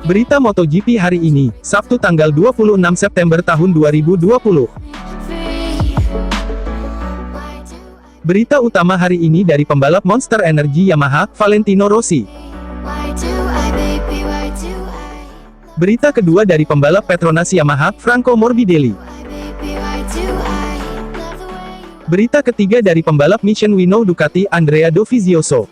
Berita MotoGP hari ini, Sabtu tanggal 26 September tahun 2020. Berita utama hari ini dari pembalap Monster Energy Yamaha, Valentino Rossi. Berita kedua dari pembalap Petronas Yamaha, Franco Morbidelli. Berita ketiga dari pembalap Mission Winnow Ducati, Andrea Dovizioso.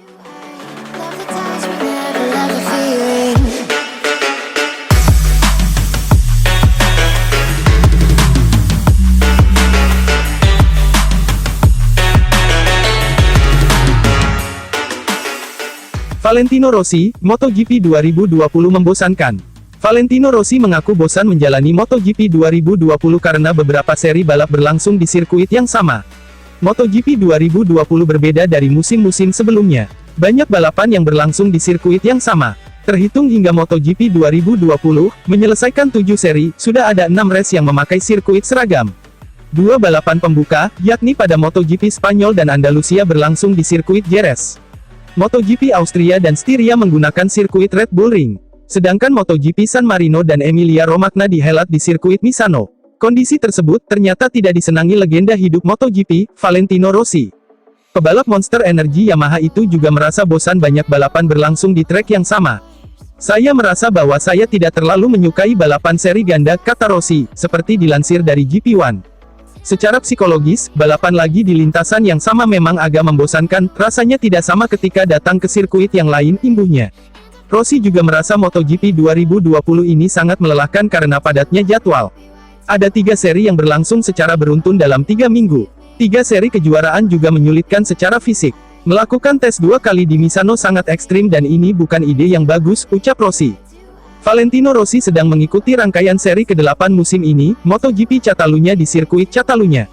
Valentino Rossi, MotoGP 2020 membosankan. Valentino Rossi mengaku bosan menjalani MotoGP 2020 karena beberapa seri balap berlangsung di sirkuit yang sama. MotoGP 2020 berbeda dari musim-musim sebelumnya. Banyak balapan yang berlangsung di sirkuit yang sama. Terhitung hingga MotoGP 2020, menyelesaikan 7 seri, sudah ada 6 race yang memakai sirkuit seragam. 2 balapan pembuka, yakni pada MotoGP Spanyol dan Andalusia berlangsung di sirkuit Jerez. MotoGP Austria dan Styria menggunakan sirkuit Red Bull Ring. Sedangkan MotoGP San Marino dan Emilia-Romagna dihelat di sirkuit Misano. Kondisi tersebut ternyata tidak disenangi legenda hidup MotoGP, Valentino Rossi. Pebalap Monster Energy Yamaha itu juga merasa bosan banyak balapan berlangsung di trek yang sama. Saya merasa bahwa saya tidak terlalu menyukai balapan seri ganda, kata Rossi, seperti dilansir dari GP1. Secara psikologis, balapan lagi di lintasan yang sama memang agak membosankan, rasanya tidak sama ketika datang ke sirkuit yang lain, imbuhnya. Rossi juga merasa MotoGP 2020 ini sangat melelahkan karena padatnya jadwal. Ada 3 seri yang berlangsung secara beruntun dalam 3 minggu. 3 seri kejuaraan juga menyulitkan secara fisik. Melakukan tes 2 kali di Misano sangat ekstrim dan ini bukan ide yang bagus, ucap Rossi. Valentino Rossi sedang mengikuti rangkaian seri ke-8 musim ini, MotoGP Catalunya di sirkuit Catalunya.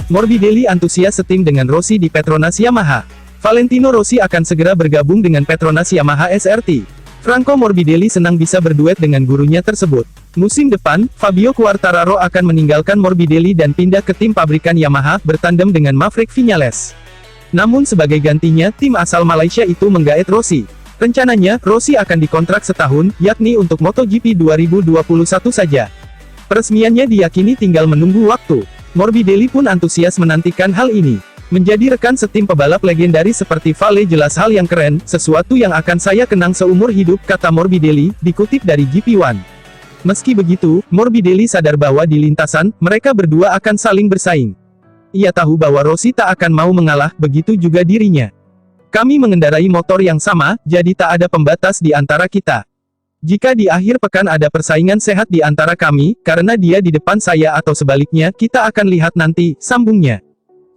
Morbidelli antusias setim dengan Rossi di Petronas Yamaha. Valentino Rossi akan segera bergabung dengan Petronas Yamaha SRT. Franco Morbidelli senang bisa berduet dengan gurunya tersebut. Musim depan, Fabio Quartararo akan meninggalkan Morbidelli dan pindah ke tim pabrikan Yamaha, bertandem dengan Maverick Viñales. Namun sebagai gantinya, tim asal Malaysia itu menggaet Rossi. Rencananya, Rossi akan dikontrak setahun, yakni untuk MotoGP 2021 saja. Peresmiannya diyakini tinggal menunggu waktu. Morbidelli pun antusias menantikan hal ini. Menjadi rekan setim pebalap legendaris seperti Vale jelas hal yang keren, sesuatu yang akan saya kenang seumur hidup, kata Morbidelli, dikutip dari GP1. Meski begitu, Morbidelli sadar bahwa di lintasan, mereka berdua akan saling bersaing. Ia tahu bahwa Rossi tak akan mau mengalah, begitu juga dirinya. Kami mengendarai motor yang sama, jadi tak ada pembatas di antara kita. Jika di akhir pekan ada persaingan sehat di antara kami, karena dia di depan saya atau sebaliknya, kita akan lihat nanti, sambungnya.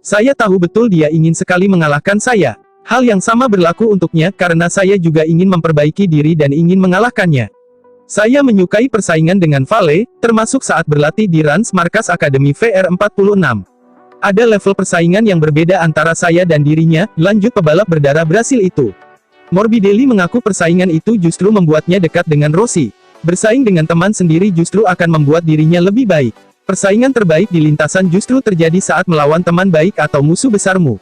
Saya tahu betul dia ingin sekali mengalahkan saya. Hal yang sama berlaku untuknya, karena saya juga ingin memperbaiki diri dan ingin mengalahkannya. Saya menyukai persaingan dengan Vale, termasuk saat berlatih di Rans Markas Akademi VR46. Ada level persaingan yang berbeda antara saya dan dirinya, lanjut pebalap berdarah Brasil itu. Morbidelli mengaku persaingan itu justru membuatnya dekat dengan Rossi. Bersaing dengan teman sendiri justru akan membuat dirinya lebih baik. Persaingan terbaik di lintasan justru terjadi saat melawan teman baik atau musuh besarmu.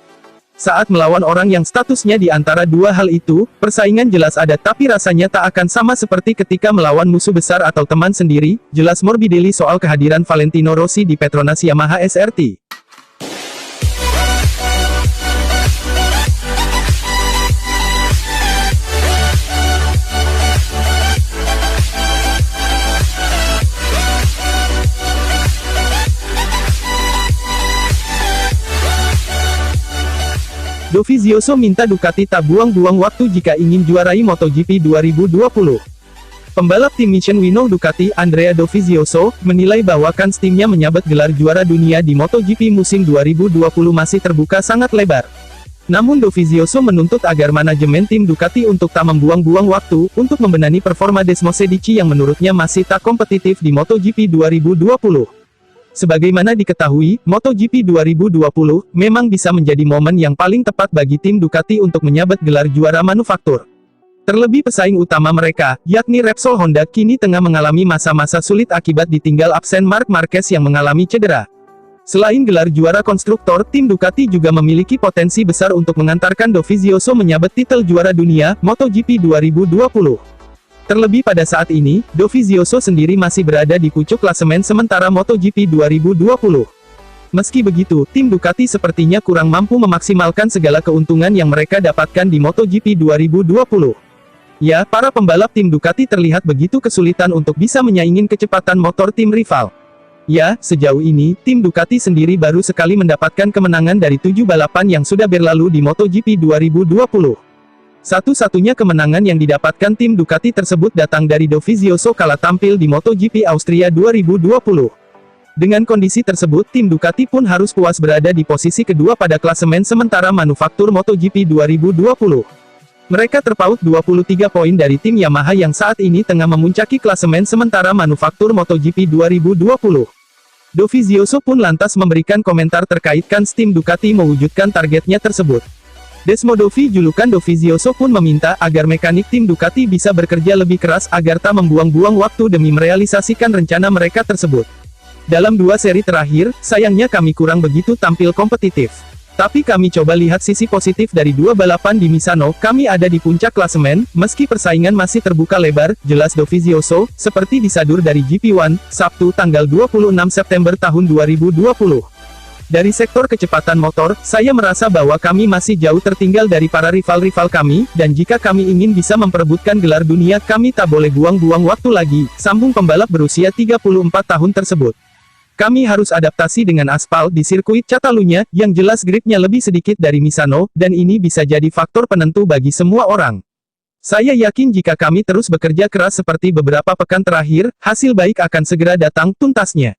Saat melawan orang yang statusnya di antara dua hal itu, persaingan jelas ada tapi rasanya tak akan sama seperti ketika melawan musuh besar atau teman sendiri, jelas Morbidelli soal kehadiran Valentino Rossi di Petronas Yamaha SRT. Dovizioso minta Ducati tak buang-buang waktu jika ingin juarai MotoGP 2020. Pembalap tim Mission Winnow Ducati, Andrea Dovizioso, menilai bahwa kans timnya menyabet gelar juara dunia di MotoGP musim 2020 masih terbuka sangat lebar. Namun Dovizioso menuntut agar manajemen tim Ducati untuk tak membuang-buang waktu, untuk membenahi performa Desmosedici yang menurutnya masih tak kompetitif di MotoGP 2020. Sebagaimana diketahui, MotoGP 2020 memang bisa menjadi momen yang paling tepat bagi tim Ducati untuk menyabet gelar juara manufaktur. Terlebih pesaing utama mereka, yakni Repsol Honda kini tengah mengalami masa-masa sulit akibat ditinggal absen Marc Marquez yang mengalami cedera. Selain gelar juara konstruktor, tim Ducati juga memiliki potensi besar untuk mengantarkan Dovizioso menyabet titel juara dunia, MotoGP 2020. Terlebih pada saat ini, Dovizioso sendiri masih berada di pucuk klasemen sementara MotoGP 2020. Meski begitu, tim Ducati sepertinya kurang mampu memaksimalkan segala keuntungan yang mereka dapatkan di MotoGP 2020. Ya, para pembalap tim Ducati terlihat begitu kesulitan untuk bisa menyaingin kecepatan motor tim rival. Ya, sejauh ini, tim Ducati sendiri baru sekali mendapatkan kemenangan dari 7 balapan yang sudah berlalu di MotoGP 2020. Satu-satunya kemenangan yang didapatkan tim Ducati tersebut datang dari Dovizioso kala tampil di MotoGP Austria 2020. Dengan kondisi tersebut, tim Ducati pun harus puas berada di posisi kedua pada klasemen sementara manufaktur MotoGP 2020. Mereka terpaut 23 poin dari tim Yamaha yang saat ini tengah memuncaki klasemen sementara manufaktur MotoGP 2020. Dovizioso pun lantas memberikan komentar terkait kans tim Ducati mewujudkan targetnya tersebut. Desmodovi julukan Dovizioso pun meminta agar mekanik tim Ducati bisa bekerja lebih keras agar tak membuang-buang waktu demi merealisasikan rencana mereka tersebut. Dalam 2 seri terakhir, sayangnya kami kurang begitu tampil kompetitif. Tapi kami coba lihat sisi positif dari 2 balapan di Misano, kami ada di puncak klasemen, meski persaingan masih terbuka lebar, jelas Dovizioso, seperti disadur dari GP1, Sabtu tanggal 26 September tahun 2020. Dari sektor kecepatan motor, saya merasa bahwa kami masih jauh tertinggal dari para rival-rival kami, dan jika kami ingin bisa memperebutkan gelar dunia, kami tak boleh buang-buang waktu lagi, sambung pembalap berusia 34 tahun tersebut. Kami harus adaptasi dengan aspal di sirkuit Catalunya, yang jelas gripnya lebih sedikit dari Misano, dan ini bisa jadi faktor penentu bagi semua orang. Saya yakin jika kami terus bekerja keras seperti beberapa pekan terakhir, hasil baik akan segera datang, tuntasnya.